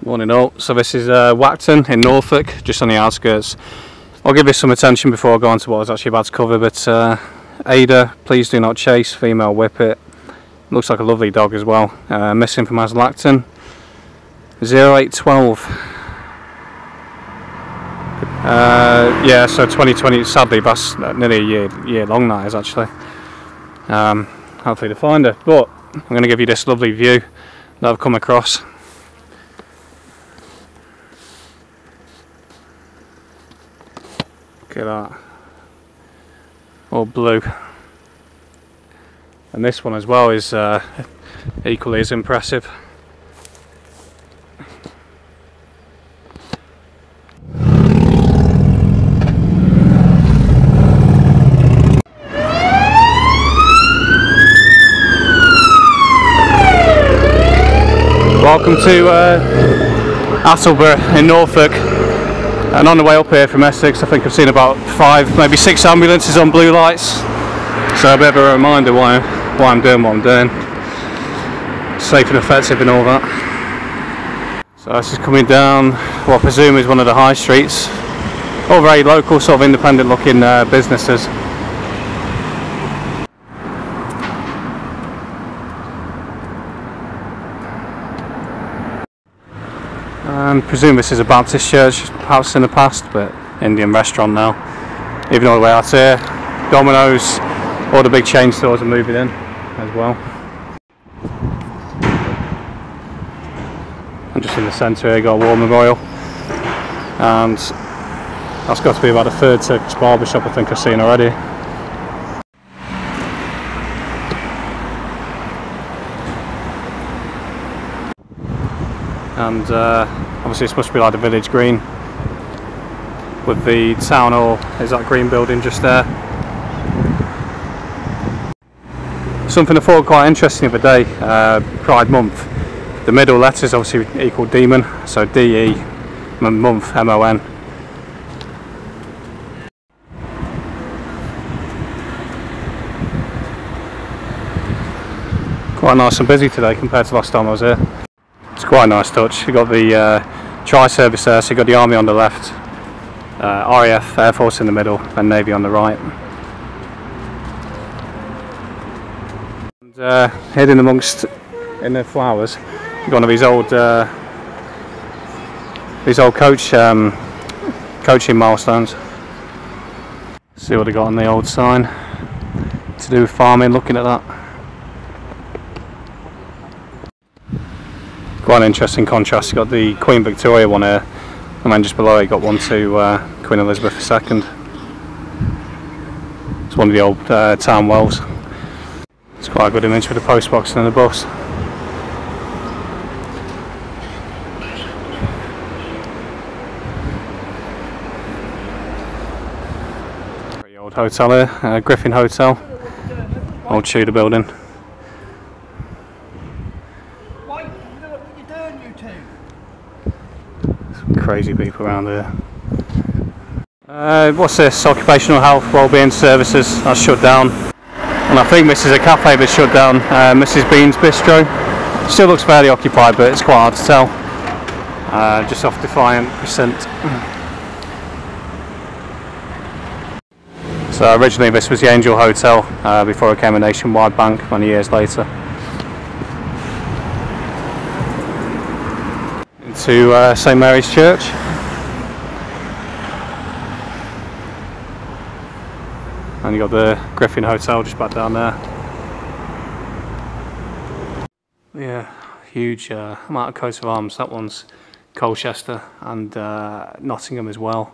Morning all. So this is Whackton in Norfolk, just on the outskirts. I'll give this some attention before I go on to what I was actually about to cover, but Ada, please do not chase, female whippet. Looks like a lovely dog as well. Missing from Attleborough. 0812. Yeah, so 2020, sadly that's nearly a year long that is actually. Hopefully to find her, but I'm going to give you this lovely view that I've come across. Look at that, all blue. And this one as well is equally as impressive. Welcome to Attleborough in Norfolk, and on the way up here from Essex I think I've seen about 5, maybe 6 ambulances on blue lights, so a bit of a reminder why I'm doing what I'm doing. Safe and effective and all that. So this is coming down what I presume is one of the high streets, all very local, sort of independent looking businesses. And presume this is a Baptist church, perhaps in the past, but Indian restaurant now. Even all the way out here, Domino's, all the big chain stores are moving in as well. And just in the centre here, got a war memorial, and that's got to be about the 3rd Turkish barber shop I think I've seen already. And obviously this must be like the village green with the town hall, is that green building just there. Something I thought quite interesting the other day, Pride month, the middle letters obviously equal demon, so DE, month, MON. Quite nice and busy today compared to last time I was here. It's quite a nice touch. You've got the tri-service there, so you've got the Army on the left, RAF, Air Force in the middle, and Navy on the right. And hidden amongst in the flowers, you've got one of these old coaching milestones. See what they got on the old sign to do with farming. Looking at that. Quite an interesting contrast. You've got the Queen Victoria one here, and then just below you got one to Queen Elizabeth II. It's one of the old town wells. It's quite a good image with the postbox and the bus. Pretty old hotel here, Griffin Hotel, old Tudor building. Crazy people around here. What's this? Occupational Health Wellbeing Services, that's shut down. And I think this is a cafe that's shut down, Mrs Bean's Bistro. Still looks fairly occupied, but it's quite hard to tell. Just off Defiant Crescent. So originally this was the Angel Hotel, before it became a nationwide bank many years later. To St Mary's Church. And you got the Griffin Hotel just back down there. Yeah, huge amount of coats of arms. That one's Colchester and Nottingham as well.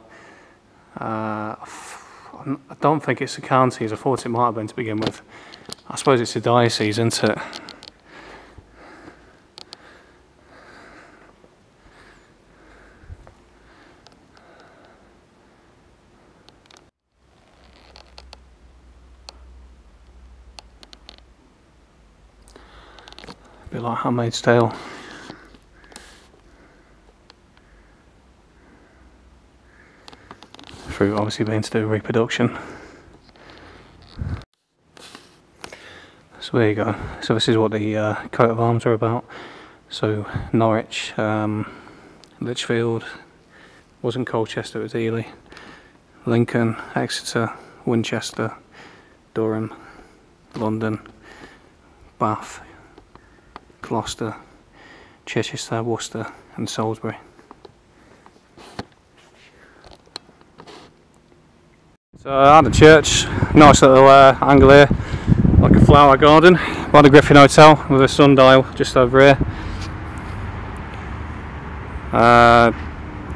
I don't think it's the counties. I thought it might have been to begin with. I suppose it's a diocese, isn't it? A bit like Handmaid's Tale. Fruit obviously being to do with reproduction. So there you go. So this is what the coat of arms are about. So Norwich, Lichfield, wasn't Colchester, it was Ely, Lincoln, Exeter, Winchester, Durham, London, Bath, Gloucester, Chichester, Worcester and Salisbury. So I had a church, nice little angle here, like a flower garden, by the Griffin Hotel with a sundial just over here.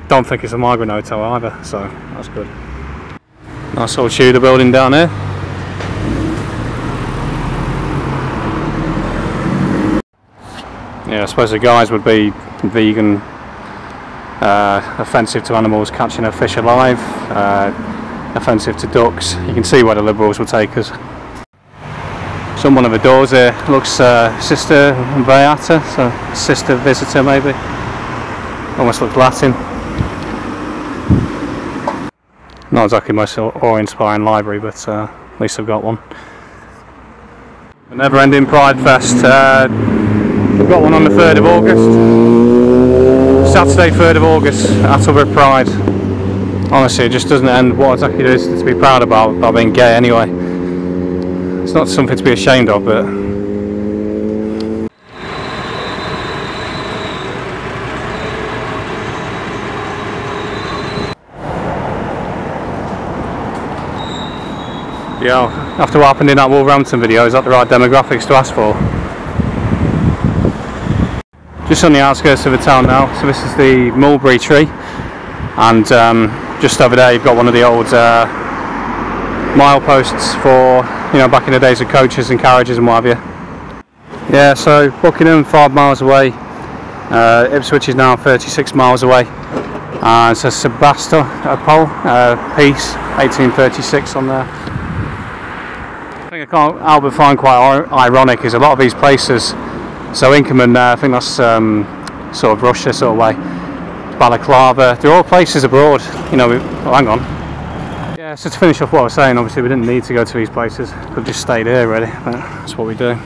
Don't think it's a migrant hotel either, so that's good. Nice old Tudor building down here. Yeah, I suppose the guys would be vegan, offensive to animals catching a fish alive, offensive to ducks. You can see where the Liberals will take us. Someone of the doors here looks Sister Beata, so Sister Visitor maybe. Almost looks Latin. Not exactly my awe-inspiring library, but at least I've got one. A never-ending Pride Fest. We've got one on the 3rd of August. Saturday 3rd of August, Attleborough Pride. Honestly, it just doesn't end. What exactly there is to be proud about being gay anyway. It's not something to be ashamed of, but yeah, after what happened in that Wolverhampton video, is that the right demographics to ask for? Just on the outskirts of the town now, so this is the mulberry tree, and just over there you've got one of the old mileposts for, you know, back in the days of coaches and carriages and what have you. Yeah, so Buckingham 5 miles away, Ipswich is now 36 miles away, it says Sebastopol, peace, 1836 on there. I think I can't help but find quite ironic is a lot of these places, so Inkerman, I think that's sort of Russia sort of way, Balaclava, they're all places abroad, you know. Oh, hang on. Yeah, so to finish off what I was saying, obviously we didn't need to go to these places, could have just stayed here really, but that's what we do.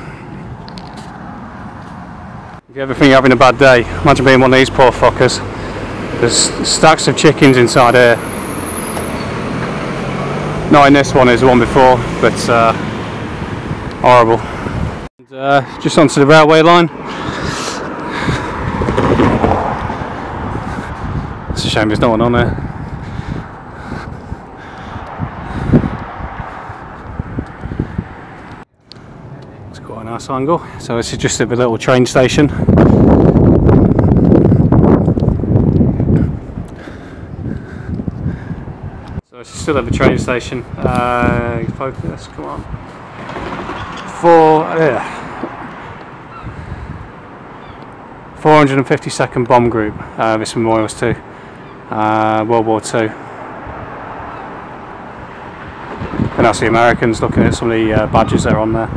If you ever think you're having a bad day, imagine being one of these poor fuckers. There's stacks of chickens inside here. Not in this one, there's the one before, but horrible. And, just onto the railway line. It's a shame there's no one on there. It's quite a nice angle. So this is just at the little train station. So it's still at the train station. Focus, come on. 452nd Bomb Group, this memorial's to World War II. And that's the Americans, looking at some of the badges that are on there.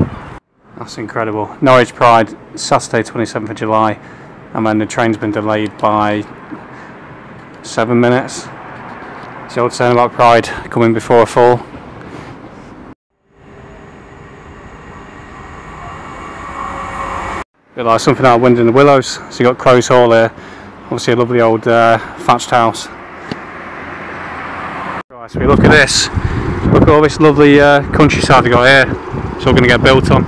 That's incredible. Norwich Pride, Saturday 27th of July, and then the train's been delayed by 7 minutes. It's the old saying about Pride coming before a fall. Bit like something out of Wind in the Willows. So you've got Crow's Hall here, obviously a lovely old thatched house. Right, so we look at this, look at all this lovely countryside we got here, it's all going to get built on.